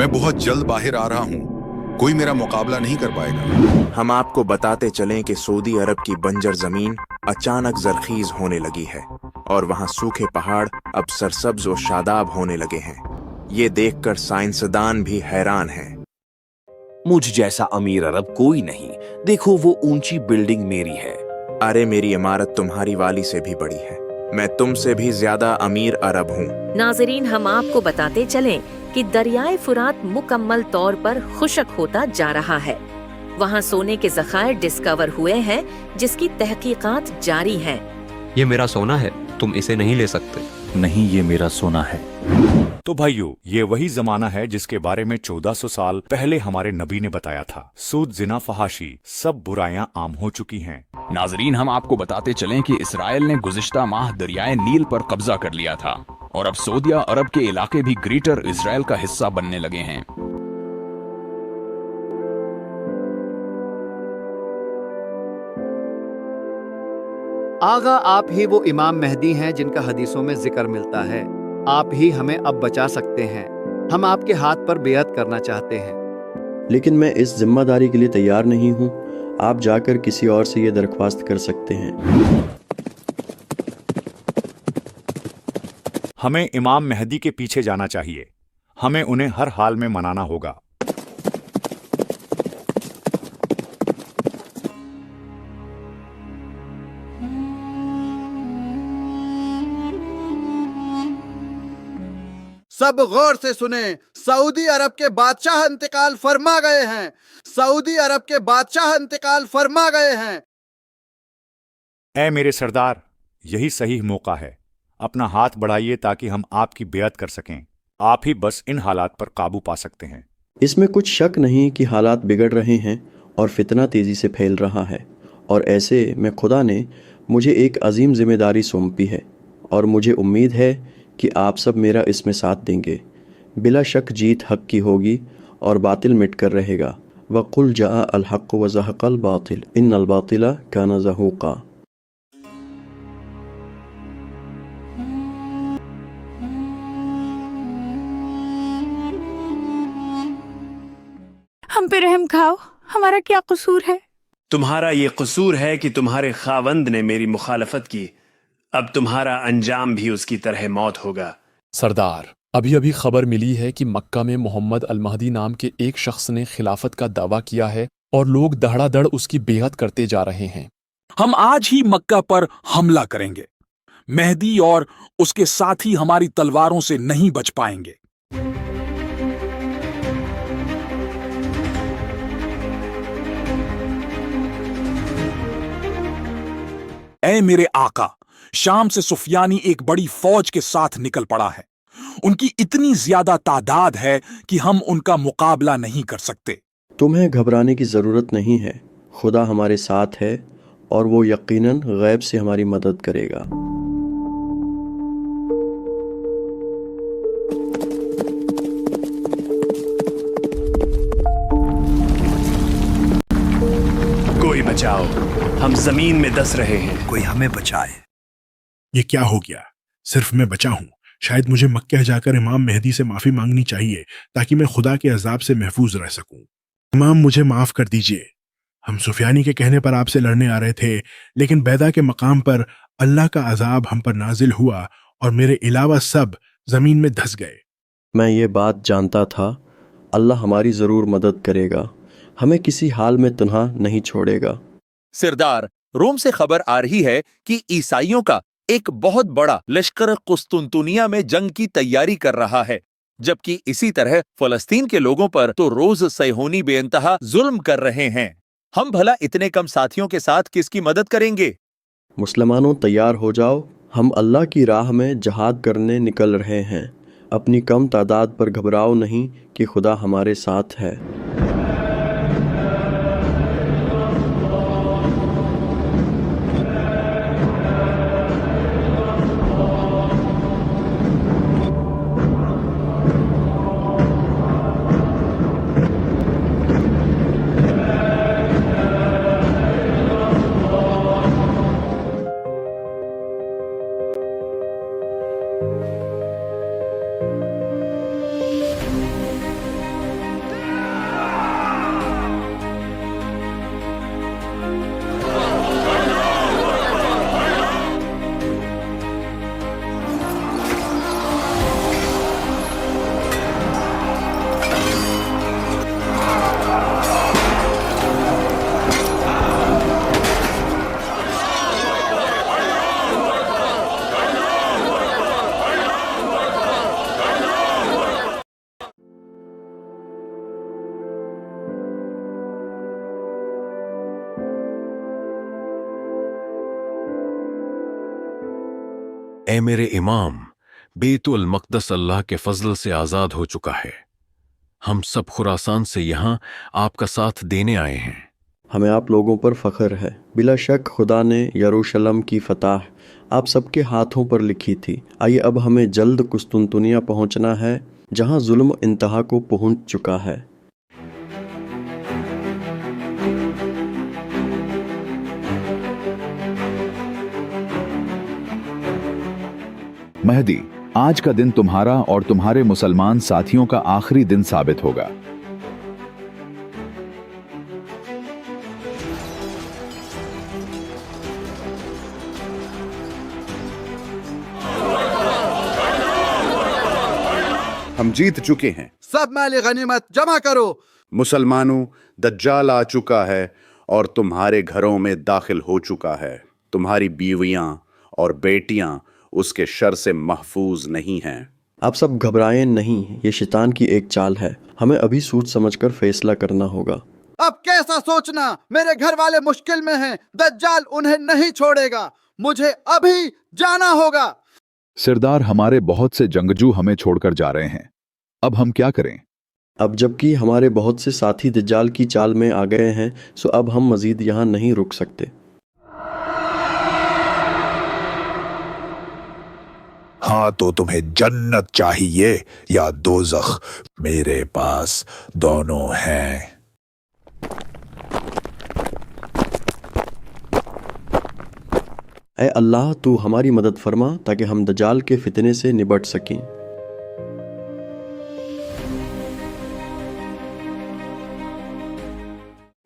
मैं बहुत जल्द बाहर आ रहा हूँ, कोई मेरा मुकाबला नहीं कर पाएगा। हम आपको बताते चलें कि सऊदी अरब की बंजर जमीन अचानक जरखीज होने लगी है और वहाँ सूखे पहाड़ अब सरसब्ज और शादाब होने लगे हैं। ये देखकर साइंसदान भी हैरान हैं। मुझ जैसा अमीर अरब कोई नहीं, देखो वो ऊंची बिल्डिंग मेरी है। अरे मेरी इमारत तुम्हारी वाली से भी बड़ी है, मैं तुमसे भी ज्यादा अमीर अरब हूँ। नाजरीन, हम आपको बताते चलें कि दरियाए फुरात मुकम्मल तौर पर खुशक होता जा रहा है। वहाँ सोने के ज़खायर डिस्कवर हुए हैं जिसकी तहकीकात जारी हैं। ये मेरा सोना है, तुम इसे नहीं ले सकते। नहीं, ये मेरा सोना है। तो भाइयों, ये वही जमाना है जिसके बारे में 1400 साल पहले हमारे नबी ने बताया था। सूद, जिना, फहाशी, सब बुराइयां आम हो चुकी हैं। नाजरीन, हम आपको बताते चलें कि इसराइल ने गुज़िश्ता माह दरियाए नील पर कब्जा कर लिया था और अब सऊदिया अरब के इलाके भी ग्रेटर इसराइल का हिस्सा बनने लगे हैं। आगा, आप ही वो इमाम मेहदी हैं जिनका हदीसों में जिक्र मिलता है। आप ही हमें अब बचा सकते हैं। हम आपके हाथ पर बेअत करना चाहते हैं। लेकिन मैं इस जिम्मेदारी के लिए तैयार नहीं हूँ। आप जाकर किसी और से ये दरख्वास्त कर सकते हैं। हमें इमाम मेहदी के पीछे जाना चाहिए। हमें उन्हें हर हाल में मनाना होगा। सब गौर से सुने, सऊदी अरब के बादशाह इंतकाल फरमा गए हैं। सऊदी अरब के बादशाह इंतकाल फरमा गए हैं। ऐ मेरे सरदार, यही सही मौका है। अपना हाथ बढ़ाइए ताकि हम आपकी बेअत कर सकें। आप ही बस इन हालात पर काबू पा सकते हैं। इसमें कुछ शक नहीं कि हालात बिगड़ रहे हैं और फितना तेजी से फैल रहा है, और ऐसे में खुदा ने मुझे एक अजीम जिम्मेदारी सौंपी है और मुझे उम्मीद है कि आप सब मेरा इसमें साथ देंगे। बिला शक जीत हक की होगी और बातिल मिट कर रहेगा। वक़ुल जाअ अल हक़्क़ु व ज़हक़ल बातिल इन्नल बातिला काना ज़हूक़ा। हम पे रहम खाओ, हमारा क्या कसूर है? तुम्हारा ये कसूर है कि तुम्हारे खावंद ने मेरी मुखालफत की। अब तुम्हारा अंजाम भी उसकी तरह मौत होगा। सरदार, अभी अभी खबर मिली है कि मक्का में मोहम्मद अल महदी नाम के एक शख्स ने खिलाफत का दावा किया है और लोग दहड़ादड़ उसकी बेअत करते जा रहे हैं। हम आज ही मक्का पर हमला करेंगे। मेहदी और उसके साथी हमारी तलवारों से नहीं बच पाएंगे। ऐ मेरे आका, शाम से सुफियानी एक बड़ी फौज के साथ निकल पड़ा है। उनकी इतनी ज्यादा तादाद है कि हम उनका मुकाबला नहीं कर सकते। तुम्हें घबराने की ज़रूरत नहीं है। खुदा हमारे साथ है और वो यकीनन गैब से हमारी मदद करेगा। कोई बचाओ, हम जमीन में दस रहे हैं। कोई हमें बचाए। ये क्या हो गया? सिर्फ मैं बचा हूँ। शायद मुझे मक्का जाकर इमाम मेहदी से माफ़ी मांगनी चाहिए ताकि मैं खुदा के अजाब से महफूज रह सकूं। इमाम, मुझे माफ़ कर दीजिए। हम सुफियानी के कहने पर आपसे लड़ने आ रहे थे, लेकिन बैदा के मकाम पर अल्लाह का अजाब हम पर नाजिल हुआ और मेरे अलावा सब ज़मीन में धंस गए। मैं ये बात जानता था। अल्लाह हमारी ज़रूर मदद करेगा, हमें किसी हाल में तन्हा नहीं छोड़ेगा। सरदार, रोम से खबर आ रही है कि ईसाइयों का एक बहुत बड़ा लश्कर कुस्तुनतुनिया में जंग की तैयारी कर रहा है, जबकि इसी तरह फलस्तीन के लोगों पर तो रोज सैहोनी बेइंतहा जुल्म कर रहे हैं। हम भला इतने कम साथियों के साथ किसकी मदद करेंगे? मुसलमानों, तैयार हो जाओ। हम अल्लाह की राह में जहाद करने निकल रहे हैं। अपनी कम तादाद पर घबराओ नहीं कि खुदा हमारे साथ है। اے میرے امام، بیت المقدس اللہ کے فضل سے آزاد ہو چکا ہے۔ ہم سب خراسان سے یہاں آپ کا ساتھ دینے آئے ہیں۔ ہمیں آپ لوگوں پر فخر ہے۔ بلا شک خدا نے یروشلم کی فتح آپ سب کے ہاتھوں پر لکھی تھی۔ آئیے اب ہمیں جلد قسطنطنیہ پہنچنا ہے، جہاں ظلم انتہا کو پہنچ چکا ہے۔ مہدی، آج کا دن تمہارا اور تمہارے مسلمان ساتھیوں کا آخری دن ثابت ہوگا۔ ہم جیت چکے ہیں۔ سب مال غنیمت جمع کرو۔ مسلمانوں، دجال آ چکا ہے اور تمہارے گھروں میں داخل ہو چکا ہے۔ تمہاری بیویاں اور بیٹیاں اس کے شر سے محفوظ نہیں ہیں۔ آپ سب گھبرائیں نہیں، یہ شیطان کی ایک چال ہے۔ ہمیں ابھی سوچ سمجھ کر فیصلہ کرنا ہوگا۔ اب کیسا سوچنا؟ میرے گھر والے مشکل میں ہیں، دجال انہیں نہیں چھوڑے گا، مجھے ابھی جانا ہوگا۔ سردار، ہمارے بہت سے جنگجو ہمیں چھوڑ کر جا رہے ہیں، اب ہم کیا کریں؟ اب جبکہ ہمارے بہت سے ساتھی دجال کی چال میں آ گئے ہیں، سو اب ہم مزید یہاں نہیں رک سکتے۔ ہاں تو تمہیں جنت چاہیے یا دوزخ؟ میرے پاس دونوں ہیں۔ اے اللہ، تو ہماری مدد فرما تاکہ ہم دجال کے فتنے سے نبٹ سکیں۔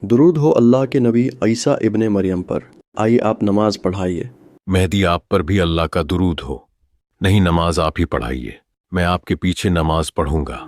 درود ہو اللہ کے نبی عیسیٰ ابن مریم پر۔ آئیے آپ نماز پڑھائیے۔ مہدی، آپ پر بھی اللہ کا درود ہو۔ نہیں، نماز آپ ہی پڑھائیے، میں آپ کے پیچھے نماز پڑھوں گا۔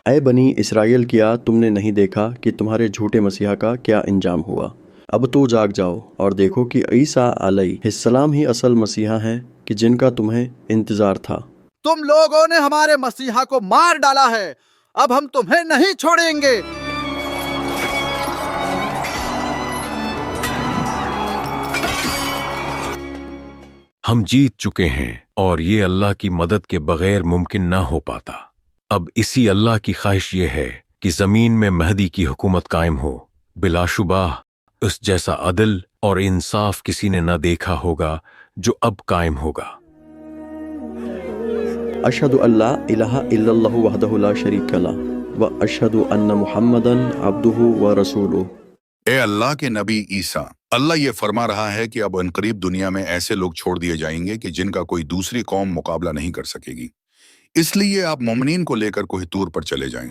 اے بنی اسرائیل، کیا تم نے نہیں دیکھا کہ تمہارے جھوٹے مسیحا کا کیا انجام ہوا؟ اب تو جاگ جاؤ اور دیکھو کہ عیسیٰ علیہ السلام ہی اصل مسیحا ہیں کہ جن کا تمہیں انتظار تھا۔ تم لوگوں نے ہمارے مسیحا کو مار ڈالا ہے، اب ہم تمہیں نہیں چھوڑیں گے۔ ہم جیت چکے ہیں اور یہ اللہ کی مدد کے بغیر ممکن نہ ہو پاتا۔ اب اسی اللہ کی خواہش یہ ہے کہ زمین میں مہدی کی حکومت قائم ہو۔ بلا شبہ اس جیسا عدل اور انصاف کسی نے نہ دیکھا ہوگا جو اب قائم ہوگا۔ اشہد ان لا الہ الا اللہ وحدہ لا شریک لہ و اشہد ان محمدن عبدہ و رسولہ۔ اے اللہ کے نبی عیسیٰ، اللہ یہ فرما رہا ہے کہ اب عنقریب دنیا میں ایسے لوگ چھوڑ دیے جائیں گے کہ جن کا کوئی دوسری قوم مقابلہ نہیں کر سکے گی، اس لیے آپ مومنین کو لے کر کوہ طور پر چلے جائیں۔